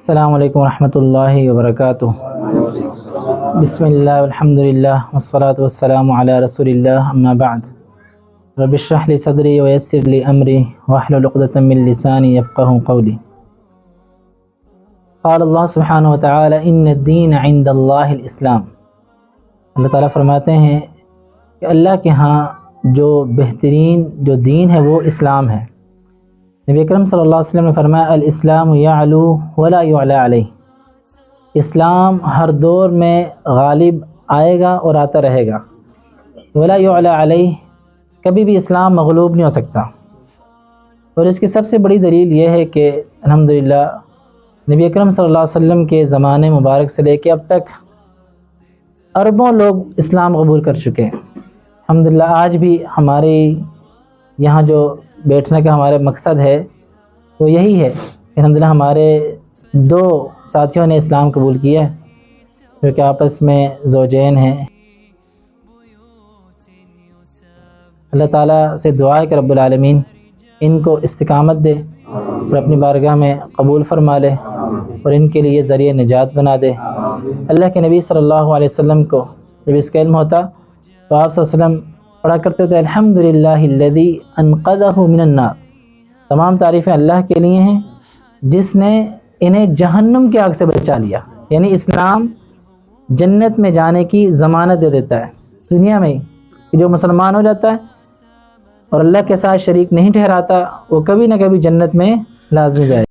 السلام علیکم ورحمۃ اللہ وبرکاتہ۔ بسم اللہ والحمد للہ والصلاة والسلام علی رسول اللہ، اما بعد، رب اشرح لی صدری ویسر لی امری واحلل عقدۃ من لسانی یفقہوا قولی۔ قال اللہ سبحانہ وتعالی ان الدین عند اللہ الاسلام۔ اللہ تعالیٰ فرماتے ہیں کہ اللہ کے ہاں جو بہترین جو دین ہے وہ اسلام ہے۔ نبی اکرم صلی اللہ علیہ وسلم نے فرمایا الاسلام یعلو ولا یعلی علیہ، اسلام ہر دور میں غالب آئے گا اور آتا رہے گا، ولا یعلی علیہ، کبھی بھی اسلام مغلوب نہیں ہو سکتا۔ اور اس کی سب سے بڑی دلیل یہ ہے کہ الحمدللہ نبی اکرم صلی اللہ علیہ وسلم کے زمانے مبارک سے لے کے اب تک اربوں لوگ اسلام قبول کر چکے ہیں۔ الحمدللہ آج بھی ہمارے یہاں جو بیٹھنے کا ہمارا مقصد ہے وہ یہی ہے کہ الحمدللہ ہمارے دو ساتھیوں نے اسلام قبول کیا ہے جو کہ آپس میں زوجین ہیں۔ اللہ تعالیٰ سے دعا ہے کہ رب العالمین ان کو استقامت دے اور اپنی بارگاہ میں قبول فرما لے اور ان کے لیے ذریعہ نجات بنا دے۔ اللہ کے نبی صلی اللہ علیہ وسلم کو جب اس کا علم ہوتا تو آپ صلی اللہ علیہ وسلم پڑھا کرتے تھے الحمدللہ الذی انقذہ من النار، تمام تعریفیں اللہ کے لیے ہیں جس نے انہیں جہنم کی آگ سے بچا لیا۔ یعنی اسلام جنت میں جانے کی ضمانت دے دیتا ہے دنیا میں ہی، کہ جو مسلمان ہو جاتا ہے اور اللہ کے ساتھ شریک نہیں ٹھہراتا وہ کبھی نہ کبھی جنت میں لازمی جائے۔